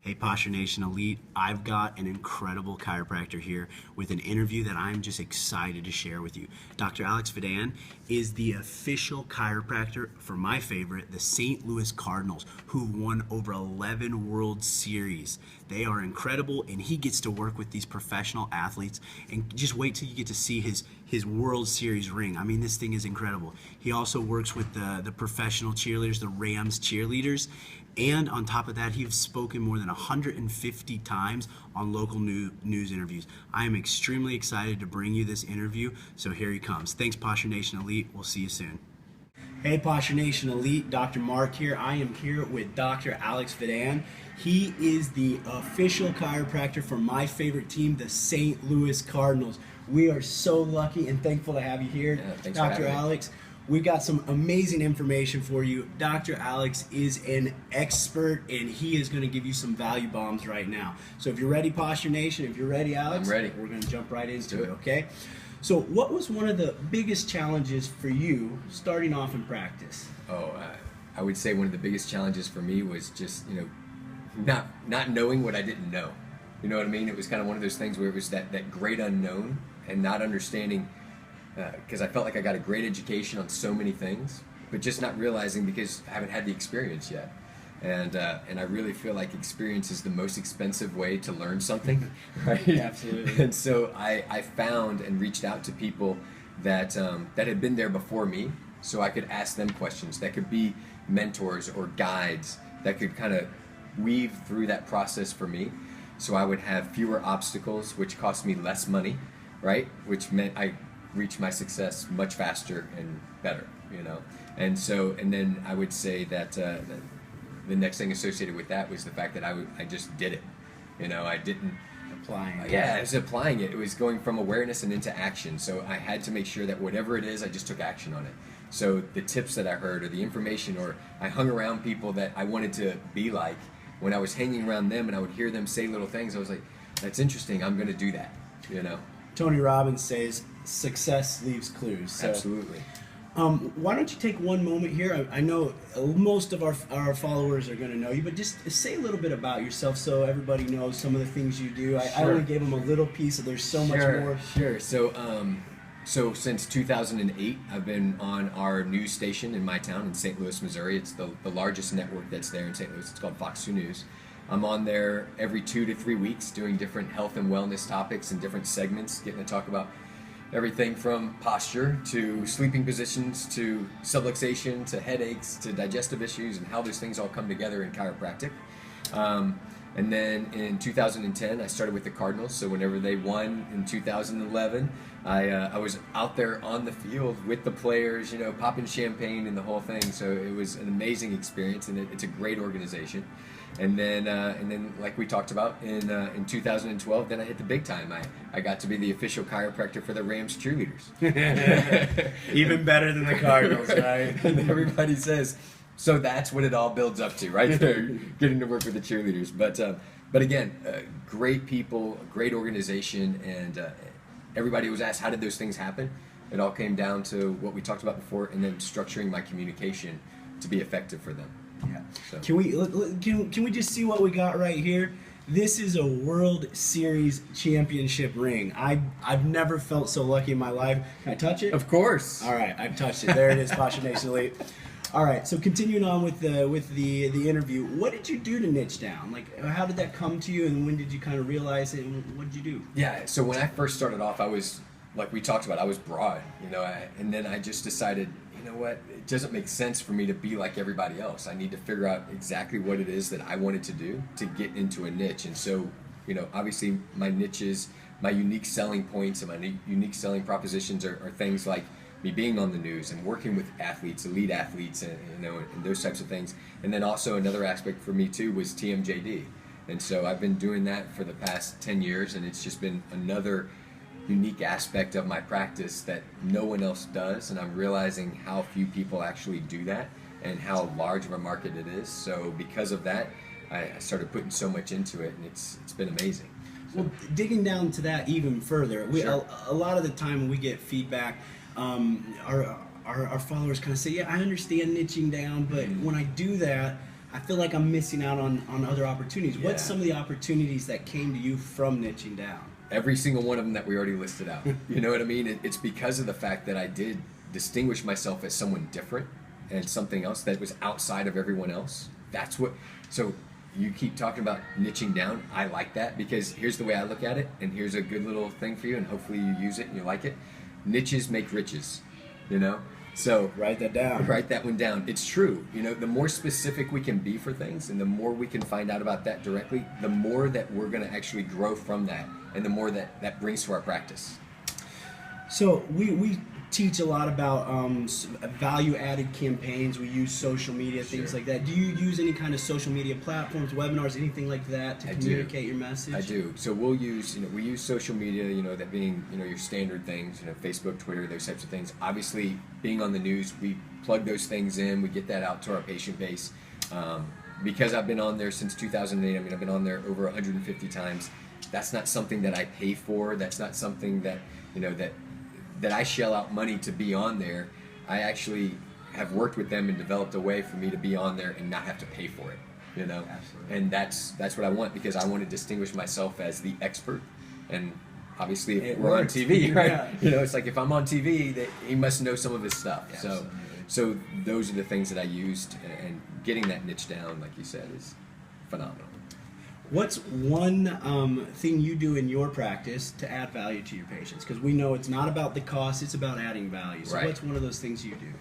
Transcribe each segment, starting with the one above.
Hey Posture Nation Elite, I've got an incredible chiropractor here with an interview that I'm just excited to share with you. Dr. Alex Vidan is the official chiropractor for my favorite, the St. Louis Cardinals, who've won over 11 World Series. They are incredible, and he gets to work with these professional athletes, and just wait till you get to see his World Series ring. I mean, this thing is incredible. He also works with the professional cheerleaders, the Rams Cheerleaders, and on top of that, he's spoken more than 150 times on local news interviews. I am extremely excited to bring you this interview, so here he comes. Thanks, Posture Nation Elite. We'll see you soon. Hey, Posture Nation Elite, Dr. Mark here. I am here with Dr. Alex Vidan. He is the official chiropractor for my favorite team, the St. Louis Cardinals. We are so lucky and thankful to have you here, Thanks Dr. Alex. We've got some amazing information for you. Dr. Alex is an expert, and he is going to give you some value bombs right now. So if you're ready, Posture Nation, if you're ready, Alex, I'm ready. We're going to jump right into it, okay? So what was one of the biggest challenges for you starting off in practice? I would say one of the biggest challenges for me was just, not knowing what I didn't know. You know what I mean? It was kind of one of those things where it was that great unknown and not understanding, because I felt like I got a great education on so many things, but just not realizing because I haven't had the experience yet. And I really feel like experience is the most expensive way to learn something, right? Absolutely. And so I found and reached out to people that had been there before me, so I could ask them questions that could be mentors or guides that could kind of weave through that process for me, so I would have fewer obstacles, which cost me less money, right? Which meant I reach my success much faster and better, And then I would say that the next thing associated with that was the fact that I just did it. I didn't Applying. I was applying it. It was going from awareness and into action. So I had to make sure that whatever it is, I just took action on it. So the tips that I heard, or the information, or I hung around people that I wanted to be like. When I was hanging around them and I would hear them say little things, I was like, that's interesting, I'm going to do that, Tony Robbins says, success leaves clues. So, absolutely. Why don't you take one moment here? I know most of our followers are going to know you, but just say a little bit about yourself so everybody knows some of the things you do. I only gave them a little piece, so there's so much more. Sure. So since 2008, I've been on our news station in my town in St. Louis, Missouri. It's the largest network that's there in St. Louis. It's called Fox 2 News. I'm on there every 2 to 3 weeks doing different health and wellness topics and different segments, getting to talk about everything from posture to sleeping positions to subluxation to headaches to digestive issues and how those things all come together in chiropractic. And then in 2010, I started with the Cardinals. So whenever they won in 2011, I was out there on the field with the players, popping champagne and the whole thing. So it was an amazing experience, and it's a great organization. And then, like we talked about, in 2012, then I hit the big time. I got to be the official chiropractor for the Rams Cheerleaders. Even better than the Cardinals, right? And everybody says, so that's what it all builds up to, right there, getting to work with the cheerleaders. But again, great people, great organization, and everybody was asked, how did those things happen? It all came down to what we talked about before, and then structuring my communication to be effective for them. Yeah. So. Can we just see what we got right here? This is a World Series championship ring. I've never felt so lucky in my life. Can I touch it? Of course. All right, I've touched it. There it is, Posture Nation Elite. All right, so continuing on with the interview, what did you do to niche down? Like, how did that come to you, and when did you kind of realize it, and what did you do? Yeah, so when I first started off, I was, like we talked about, I was broad, and then I just decided, you know what, it doesn't make sense for me to be like everybody else. I need to figure out exactly what it is that I wanted to do to get into a niche. And so, obviously my niches, my unique selling points and my unique selling propositions are things like me being on the news and working with athletes, elite athletes, and those types of things. And then also another aspect for me too was TMJD. And so I've been doing that for the past 10 years, and it's just been another unique aspect of my practice that no one else does, and I'm realizing how few people actually do that and how large of a market it is. So because of that, I started putting so much into it, and it's been amazing. Well, digging down to that even further, Sure. a lot of the time when we get feedback, our followers kind of say, yeah, I understand niching down, but when I do that, I feel like I'm missing out on other opportunities. Yeah. What's some of the opportunities that came to you from niching down? Every single one of them that we already listed out. You know what I mean? It's because of the fact that I did distinguish myself as someone different and something else that was outside of everyone else. That's what. So you keep talking about niching down. I like that because here's the way I look at it, and here's a good little thing for you, and hopefully you use it and you like it. Niches make riches. You know. So Write that down. Write that one down. It's true. You know, the more specific we can be for things and the more we can find out about that directly, the more that we're going to actually grow from that and the more that brings to our practice. So we teach a lot about value-added campaigns. We use social media, things Sure. like that. Do you use any kind of social media platforms, webinars, anything like that to communicate your message? I do. So we use social media, that being, your standard things, Facebook, Twitter, those types of things. Obviously, being on the news, we plug those things in, we get that out to our patient base. Because I've been on there since 2008, I've been on there over 150 times. That's not something that I pay for. That's not something that, that I shell out money to be on there. I actually have worked with them and developed a way for me to be on there and not have to pay for it, Absolutely. And that's what I want because I want to distinguish myself as the expert. And obviously, if we're on TV, right? Yeah. It's like if I'm on TV, he must know some of his stuff. Absolutely. So those are the things that I used, and getting that niche down, like you said, is phenomenal. What's one thing you do in your practice to add value to your patients? Because we know it's not about the cost, it's about adding value. So Right. what's one of those things you do?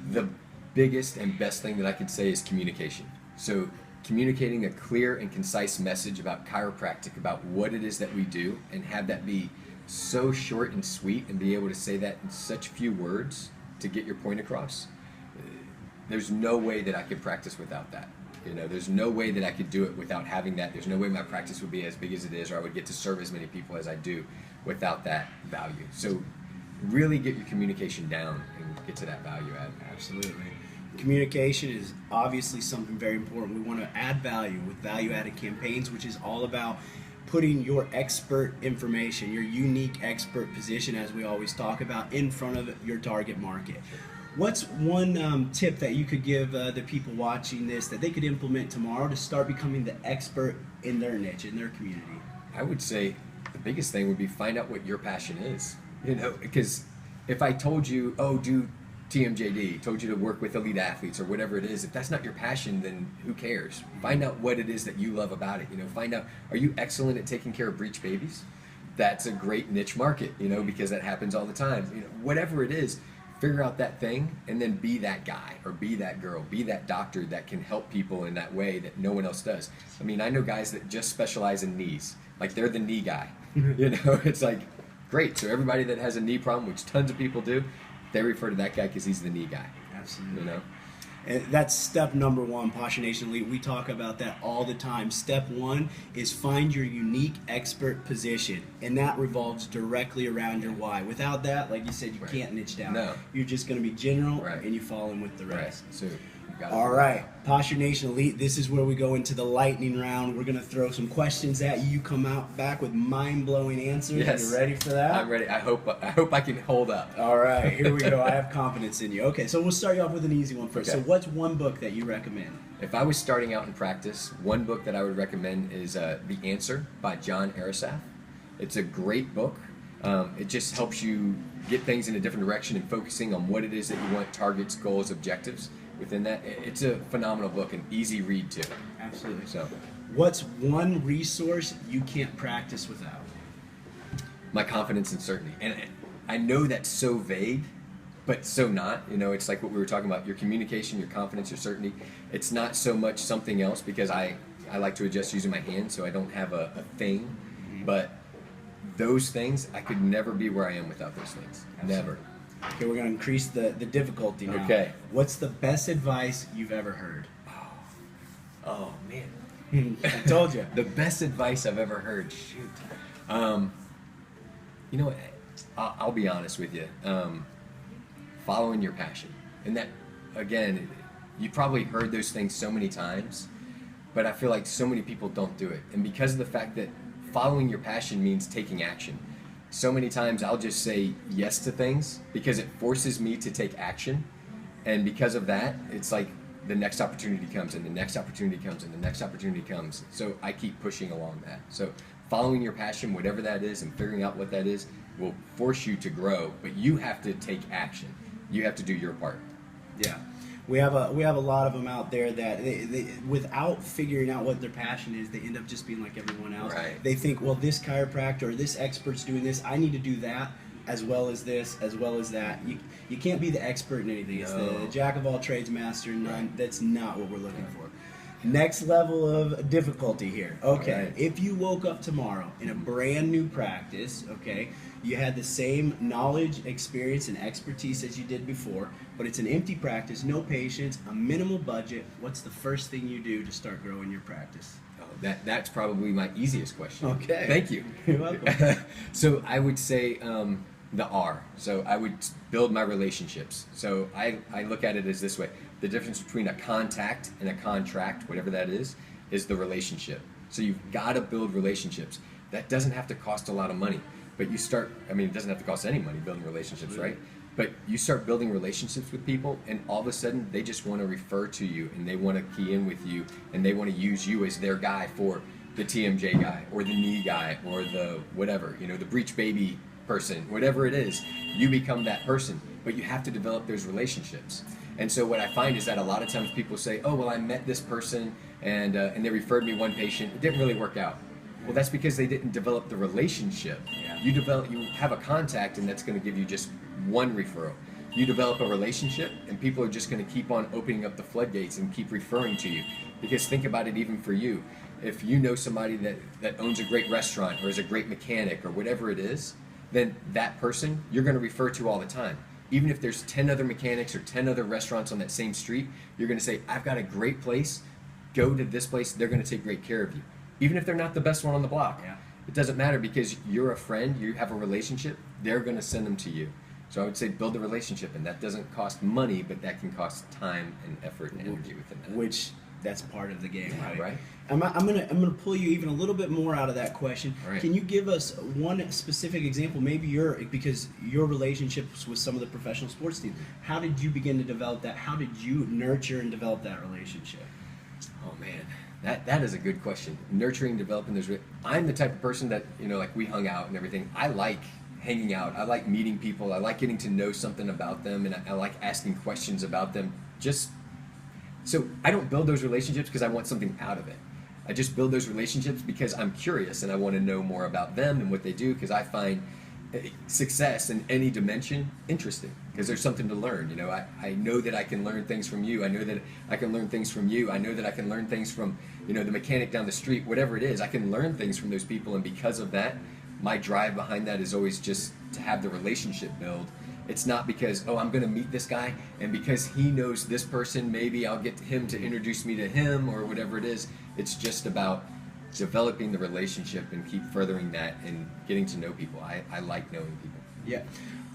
The biggest and best thing that I could say is communication. So communicating a clear and concise message about chiropractic, about what it is that we do, and have that be so short and sweet and be able to say that in such few words to get your point across. There's no way that I could practice without that. There's no way that I could do it without having that. There's no way my practice would be as big as it is, or I would get to serve as many people as I do without that value. So really get your communication down and get to that value add. Absolutely. Communication is obviously something very important. We want to add value with value-added campaigns, which is all about putting your expert information, your unique expert position, as we always talk about, in front of your target market. What's one tip that you could give the people watching this that they could implement tomorrow to start becoming the expert in their niche, in their community? I would say the biggest thing would be find out what your passion is. Because if I told you, do TMJD, told you to work with elite athletes or whatever it is, if that's not your passion, then who cares? Find out what it is that you love about it. Find out, are you excellent at taking care of breech babies? That's a great niche market, because that happens all the time. Whatever it is, figure out that thing and then be that guy or be that girl, be that doctor that can help people in that way that no one else does. I know guys that just specialize in knees, like they're the knee guy. It's like, great. So everybody that has a knee problem, which tons of people do, they refer to that guy because he's the knee guy. Absolutely. And that's step number one, Posture Nation Elite. We talk about that all the time. Step one is find your unique expert position, and that revolves directly around your why. Without that, like you said, you can't niche down. No. You're just going to be general, and you fall in with the rest. So all right, Posture Nation Elite, this is where we go into the lightning round. We're going to throw some questions at you. You come out back with mind-blowing answers. Yes. You ready for that? I'm ready. I hope I can hold up. All right, here we go. I have confidence in you. Okay, so we'll start you off with an easy one first. Okay. So what's one book that you recommend? If I was starting out in practice, one book that I would recommend is The Answer by John Arasaf. It's a great book. It just helps you get things in a different direction and focusing on what it is that you want, targets, goals, objectives. Within that, it's a phenomenal book, an easy read too. Absolutely. So, what's one resource you can't practice without? my confidence and certainty. And I know that's so vague, but so not. It's like what we were talking about, your communication, your confidence, your certainty. It's not so much something else because I like to adjust using my hands, so I don't have a thing. Mm-hmm. But those things, I could never be where I am without those things. Never. Okay, we're going to increase the difficulty now. Okay. What's the best advice you've ever heard? Oh, man. I told you. The best advice I've ever heard. Shoot. I'll be honest with you. Following your passion. And that, again, you probably heard those things so many times, but I feel like so many people don't do it. And because of the fact that following your passion means taking action, so many times I'll just say yes to things because it forces me to take action. And because of that, it's like the next opportunity comes, and the next opportunity comes, and the next opportunity comes. So I keep pushing along that. So following your passion, whatever that is, and figuring out what that is, will force you to grow, but you have to take action. You have to do your part. Yeah. We have a lot of them out there that they without figuring out what their passion is, they end up just being like everyone else. Right. They think, well, this chiropractor or this expert's doing this, I need to do that as well as this, as well as that. You can't be the expert in anything. It's the jack of all trades, master none. Right. That's not what we're looking for. Next level of difficulty here. Okay, Right. if you woke up tomorrow in a brand new practice, okay, you had the same knowledge, experience, and expertise as you did before, but it's an empty practice, no patients, a minimal budget. What's the first thing you do to start growing your practice? Oh, that's probably my easiest question. Okay. Thank you. You're welcome. So I would say the R. So I would build my relationships. So I look at it as this way. The difference between a contact and a contract, whatever that is the relationship. So you've got to build relationships. That doesn't have to cost a lot of money. But you start, it doesn't have to cost any money building relationships, right? But you start building relationships with people, and all of a sudden they just want to refer to you, and they want to key in with you, and they want to use you as their guy for the TMJ guy, or the knee guy, or the whatever, the breech baby person, whatever it is. You become that person, but you have to develop those relationships. And so what I find is that a lot of times people say, oh, well, I met this person, and they referred me one patient. It didn't really work out. Well, that's because they didn't develop the relationship. Yeah. You have a contact, and that's going to give you just one referral. You develop a relationship, and people are just going to keep on opening up the floodgates and keep referring to you. Because think about it, even for you, if you know somebody that owns a great restaurant or is a great mechanic or whatever it is, then that person you're going to refer to all the time. Even if there's 10 other mechanics or 10 other restaurants on that same street, you're going to say, I've got a great place, go to this place, they're going to take great care of you. Even if they're not the best one on the block. Yeah. It doesn't matter, because you're a friend, you have a relationship, they're going to send them to you. So I would say build a relationship, and that doesn't cost money, but that can cost time and effort and energy within that. Which that's part of the game, Yeah, right? right. I'm gonna pull you even a little bit more out of that question. Right. Can you give us one specific example? Maybe because your relationships with some of the professional sports teams. How did you begin to develop that? How did you nurture and develop that relationship? Oh man, that is a good question. Nurturing, developing those. I'm the type of person that like we hung out and everything. I like hanging out. I like meeting people. I like getting to know something about them, and I like asking questions about them. So I don't build those relationships because I want something out of it. I just build those relationships because I'm curious and I want to know more about them and what they do, because I find success in any dimension interesting, because there's something to learn. I know that I can learn things from you. I know that I can learn things from you. I know that I can learn things from the mechanic down the street, whatever it is. I can learn things from those people, and because of that, my drive behind that is always just to have the relationship build. It's not because, oh, I'm going to meet this guy, and because he knows this person, maybe I'll get him to introduce me to him, or whatever it is. It's just about developing the relationship and keep furthering that and getting to know people. I like knowing people. Yeah.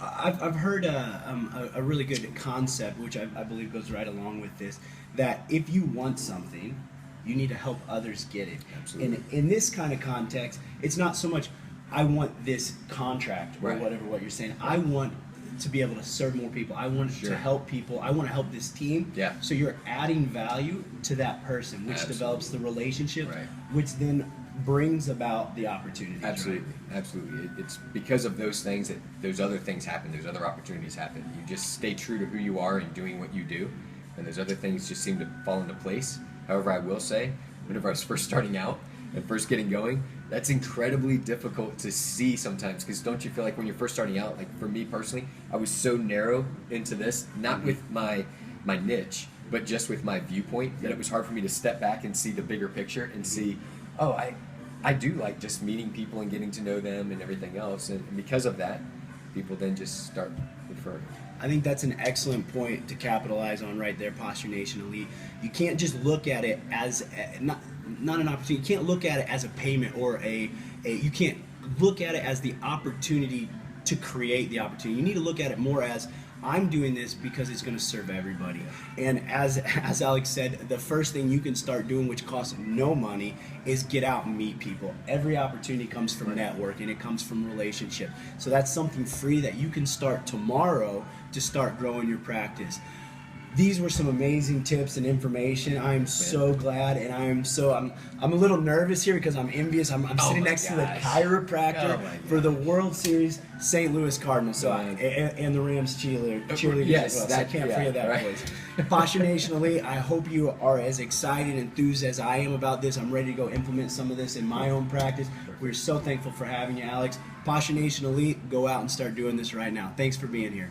I've heard a really good concept, which I believe goes right along with this, that if you want something, you need to help others get it. Absolutely. And in this kind of context, it's not so much, I want this contract or Right. whatever what you're saying. I want to be able to serve more people. I want Sure. to help people. I want to help this team. Yeah. So you're adding value to that person, which Absolutely. develops the relationship, Right. which then brings about the opportunity. Absolutely, absolutely. It's because of those things that those other things happen, those other opportunities happen. You just stay true to who you are and doing what you do, and those other things just seem to fall into place. However, I will say, whenever I was first starting out and first getting going, that's incredibly difficult to see sometimes, because don't you feel like when you're first starting out, like for me personally, I was so narrow into this, not with my niche, but just with my viewpoint, that it was hard for me to step back and see the bigger picture and see, oh, I do like just meeting people and getting to know them and everything else, and because of that, people then just start referring. I think that's an excellent point to capitalize on right there, Posture Nation Elite. You can't just look at it as not an opportunity. You can't look at it as a payment or you can't look at it as the opportunity to create the opportunity. You need to look at it more as, I'm doing this because it's going to serve everybody. And as Alex said, the first thing you can start doing, which costs no money, is get out and meet people. Every opportunity comes from networking. It comes from relationship. So that's something free that you can start tomorrow to start growing your practice. these were some amazing tips and information. I'm so glad, and I'm a little nervous here because I'm envious. I'm sitting next to the chiropractor for the World Series St. Louis Cardinals, and the Rams cheerleaders yes, as well. So I can't forget that, right. boys. Passion Nation Elite, I hope you are as excited and enthused as I am about this. I'm ready to go implement some of this in my own practice. We're so thankful for having you, Alex. Passion Nation Elite, go out and start doing this right now. Thanks for being here.